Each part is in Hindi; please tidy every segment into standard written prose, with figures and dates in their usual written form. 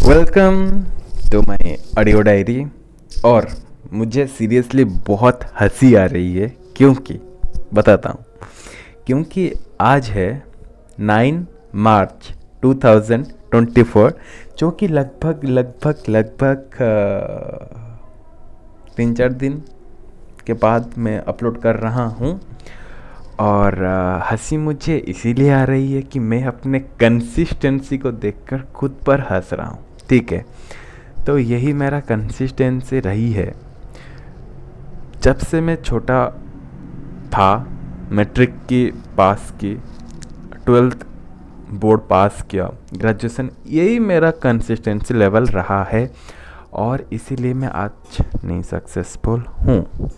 Welcome to my audio diary. और मुझे सीरियसली बहुत हंसी आ रही है क्योंकि बताता हूँ। क्योंकि आज है 9 मार्च 2024, जो कि लगभग 3-4 दिन के बाद मैं अपलोड कर रहा हूँ। और हंसी मुझे इसीलिए आ रही है कि मैं अपने कंसिस्टेंसी को देखकर खुद पर हंस रहा हूँ। ठीक है, तो यही मेरा कंसिस्टेंसी रही है जब से मैं छोटा था। मैट्रिक की पास की, 12th बोर्ड पास किया, ग्रेजुएशन, यही मेरा कंसिस्टेंसी लेवल रहा है और इसीलिए मैं आज नहीं सक्सेसफुल हूँ।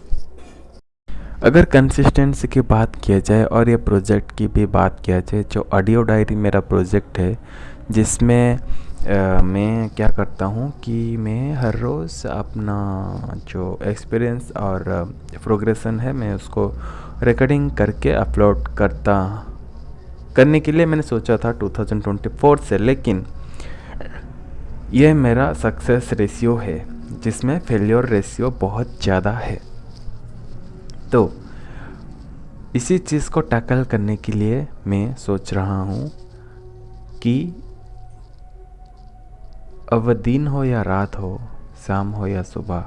अगर कंसिस्टेंसी की बात किया जाए और ये प्रोजेक्ट की भी बात किया जाए, जो ऑडियो डायरी मेरा प्रोजेक्ट है, जिसमें मैं क्या करता हूँ कि मैं हर रोज़ अपना जो एक्सपीरियंस और प्रोग्रेशन है मैं उसको रिकॉर्डिंग करके अपलोड करने के लिए मैंने सोचा था 2024 से। लेकिन यह मेरा सक्सेस रेशियो है जिसमें फेलियर रेशियो बहुत ज़्यादा है। तो इसी चीज़ को टैकल करने के लिए मैं सोच रहा हूँ कि अब दिन हो या रात हो, शाम हो या सुबह,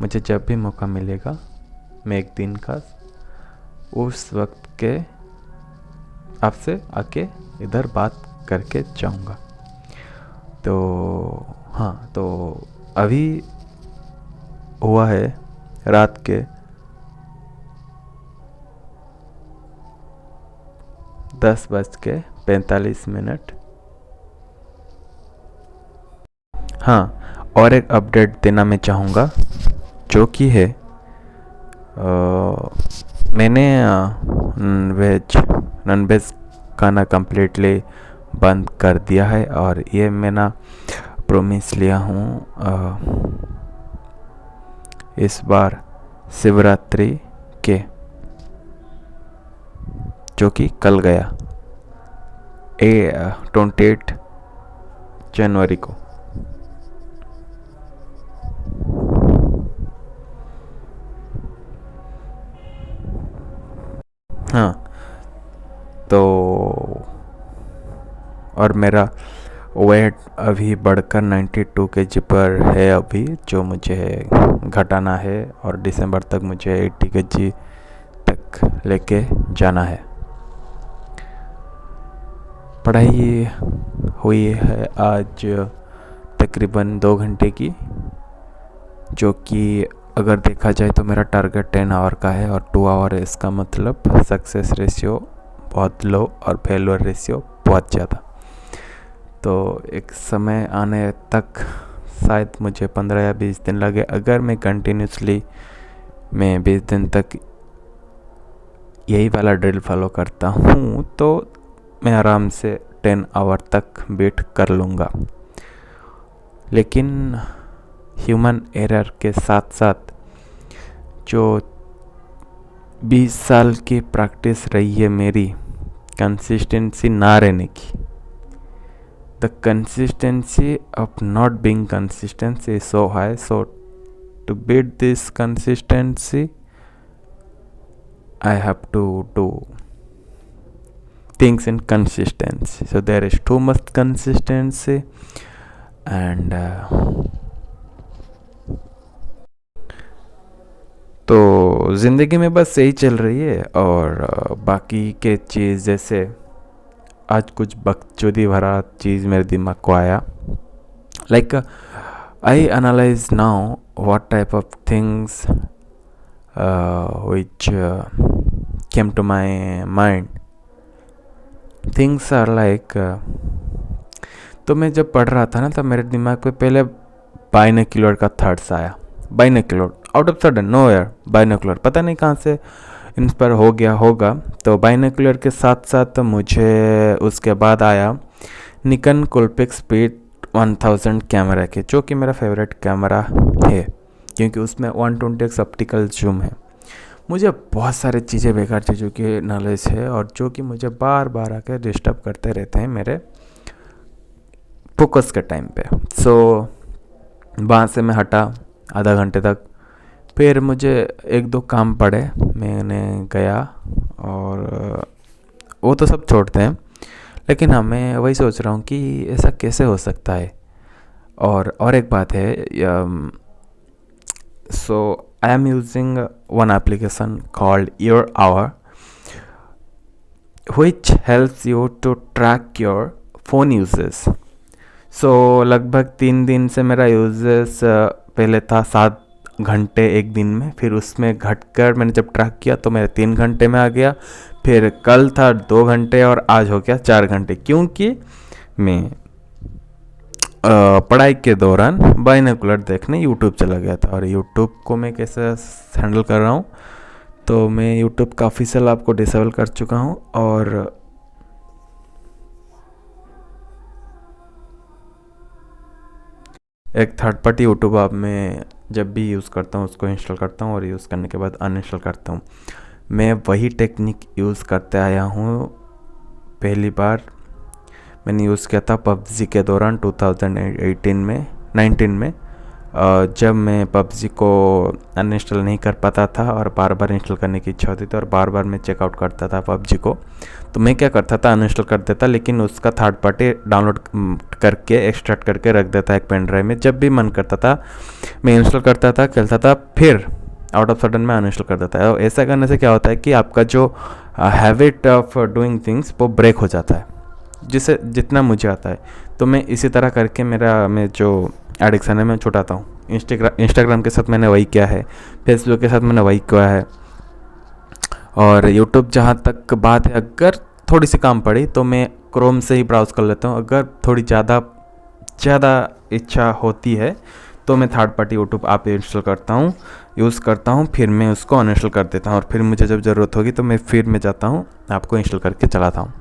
मुझे जब भी मौका मिलेगा मैं एक दिन का उस वक्त के आपसे आके इधर बात करके जाऊंगा। तो हाँ, तो अभी हुआ है रात के 10:45। हाँ, और एक अपडेट देना मैं चाहूँगा, जो कि है मैंने नॉन वेज खाना कम्प्लीटली बंद कर दिया है। और ये मैंने प्रॉमिस लिया हूँ इस बार शिवरात्रि के, जो कि कल गया 28 जनवरी को। हाँ, तो और मेरा वेट अभी बढ़कर 92 kg पर है अभी, जो मुझे घटाना है और दिसंबर तक मुझे 80 kg तक लेके जाना है। पढ़ाई हुई है आज तकरीबन 2 घंटे की, जो कि अगर देखा जाए तो मेरा टारगेट 10 आवर का है और 2 आवर है। इसका मतलब सक्सेस रेशियो बहुत लो और फेलियर रेशियो बहुत ज़्यादा। तो एक समय आने तक शायद मुझे 15 या 20 दिन लगे। अगर मैं कंटिन्यूसली 20 दिन तक यही वाला ड्रिल फॉलो करता हूँ तो मैं आराम से 10 आवर तक बीट कर लूँगा। लेकिन ह्यूमन एरर के साथ साथ जो 20 साल की प्रैक्टिस रही है मेरी कंसिस्टेंसी ना रहने की, the consistency of not being consistent is so high, so to beat this consistency I have to do things in consistency. So there is too much consistency and तो ज़िंदगी में बस यही चल रही है। और बाकी के चीज़, जैसे आज कुछ बकचोदी भरा चीज़ मेरे दिमाग को आया, like I analyse now what type of things which came to my mind. Things are like तो मैं जब पढ़ रहा था ना, तब मेरे दिमाग पे पहले बाइनोक्यूलर का थॉट्स आया। Binocular out of sudden, no यार, बाइनोक्यूलर पता नहीं कहाँ से इंस्पायर हो गया होगा। तो बाइनोक्यूलर के साथ साथ मुझे उसके बाद आया निकन कोलपिक्स P1000 कैमरा के, जो कि मेरा फेवरेट कैमरा है क्योंकि उसमें 120x ऑप्टिकल जूम है। मुझे बहुत सारी चीज़ें, बेकार चीज़ों की नॉलेज है और जो कि मुझे बार बार आकर डिस्टर्ब करते रहते हैं मेरे फोकस के टाइम पे। सो वहाँ से मैं हटा आधा घंटे तक। फिर मुझे एक दो काम पड़े, मैंने गया, और वो तो सब छोड़ते हैं, लेकिन हाँ मैं वही सोच रहा हूँ कि ऐसा कैसे हो सकता है। और एक बात है, so I am using one application called your hour, which helps you to track your phone uses. So लगभग 3 दिन से मेरा यूजेस पहले था 7 घंटे एक दिन में, फिर उसमें घटकर मैंने जब ट्रैक किया तो मेरे 3 घंटे में आ गया, फिर कल था 2 घंटे और आज हो गया 4 घंटे, क्योंकि मैं पढ़ाई के दौरान बाइनोकुलर देखने यूट्यूब चला गया था। और यूट्यूब को मैं कैसे हैंडल कर रहा हूँ, तो मैं यूट्यूब का ऑफिशियल ऐप को डिसेबल कर चुका हूँ, और एक थर्ड पार्टी यूट्यूब ऐप में जब भी यूज़ करता हूँ उसको इंस्टॉल करता हूँ, और यूज़ करने के बाद अनइंस्टॉल करता हूँ। मैं वही टेक्निक यूज़ करते आया हूँ। पहली बार मैंने यूज़ किया था पबजी के दौरान 19 में, जब मैं पबजी को अनइंस्टॉल नहीं कर पाता था और बार बार इंस्टॉल करने की इच्छा होती थी और बार बार मैं चेकआउट करता था पबजी को, तो मैं क्या करता था, अनइंस्टॉल कर देता, लेकिन उसका थर्ड पार्टी डाउनलोड करके एक्सट्रैक्ट करके रख देता एक पेन ड्राइव में। जब भी मन करता था मैं इंस्टॉल करता था, खेलता था, फिर आउट ऑफ सडन में अनइंस्टॉल कर देता है। और ऐसा करने से क्या होता है कि आपका जो हैबिट ऑफ डूइंग थिंग्स वो ब्रेक हो जाता है, जिसे जितना मुझे आता है। तो मैं इसी तरह करके मैं जो एडिक्शन है मैं छुटाता हूँ। इंस्टाग्राम के साथ मैंने वही किया है, फेसबुक के साथ मैंने वही किया है, और यूट्यूब जहाँ तक बात है, अगर थोड़ी सी काम पड़ी तो मैं क्रोम से ही ब्राउज़ कर लेता हूँ। अगर थोड़ी ज़्यादा इच्छा होती है तो मैं third party YouTube app install करता हूँ, यूज़ करता हूँ, फिर मैं उसको अनइंस्टॉल कर देता हूँ, और फिर मुझे जब ज़रूरत होगी तो मैं जाता हूँ, आपको इंस्टॉल करके चलाता हूँ।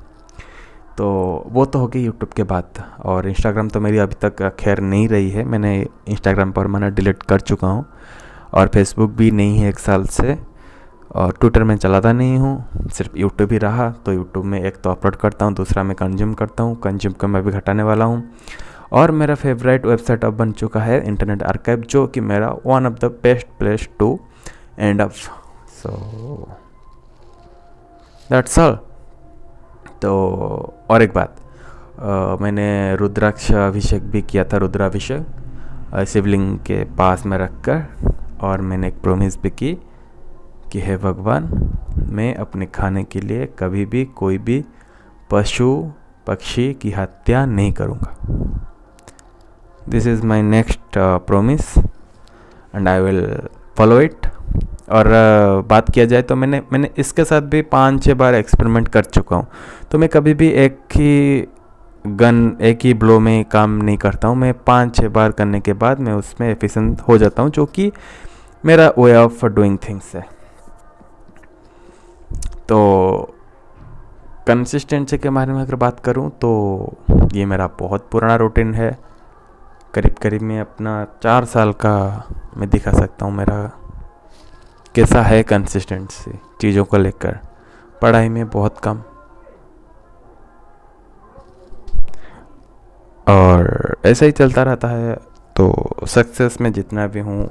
तो वो तो हो गई यूट्यूब के बाद। और इंस्टाग्राम तो मेरी अभी तक खैर नहीं रही है, मैंने इंस्टाग्राम पर मैंने डिलीट कर चुका हूँ, और फेसबुक भी नहीं है 1 साल से, और ट्विटर में चलाता नहीं हूँ, सिर्फ यूट्यूब ही रहा। तो यूट्यूब में एक तो अपलोड करता हूँ, दूसरा मैं कंज्यूम करता हूँ, कंज्यूम को मैं भी घटाने वाला हूँ। और मेरा फेवरेट वेबसाइट अब बन चुका है इंटरनेट आर्काइव, जो कि मेरा one of the best place to end up. So that's all. तो और एक बात, मैंने रुद्राक्ष अभिषेक भी किया था, रुद्राभिषेक शिवलिंग के पास में रखकर, और मैंने एक प्रॉमिस भी की कि हे भगवान, मैं अपने खाने के लिए कभी भी कोई भी पशु पक्षी की हत्या नहीं करूँगा। This is my next promise and I will follow it. और बात किया जाए तो मैंने इसके साथ भी 5-6 बार एक्सपेरिमेंट कर चुका हूँ। तो मैं कभी भी एक ही ब्लो में काम नहीं करता हूँ। मैं 5-6 बार करने के बाद मैं उसमें एफिशिएंट हो जाता हूँ, जो कि मेरा वे ऑफ डूइंग थिंग्स है। तो कंसिस्टेंसी के बारे में अगर बात करूँ तो ये मेरा बहुत पुराना रूटीन है। करीब मैं अपना 4 साल का मैं दिखा सकता हूँ मेरा कैसा है कंसिस्टेंसी चीज़ों को लेकर। पढ़ाई में बहुत कम, और ऐसा ही चलता रहता है। तो सक्सेस में जितना भी हूँ,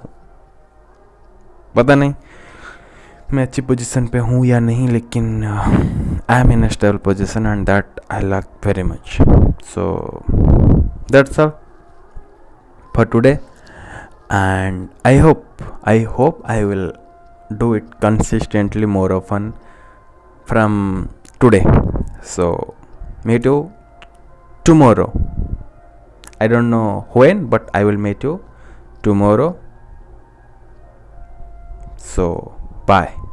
पता नहीं मैं अच्छी पोजीशन पे हूँ या नहीं, लेकिन I am in a stable position and that I like very much. So that's all for today, and I hope I will do it consistently more often from today. So meet you tomorrow. I don't know when, but I will meet you tomorrow. So bye.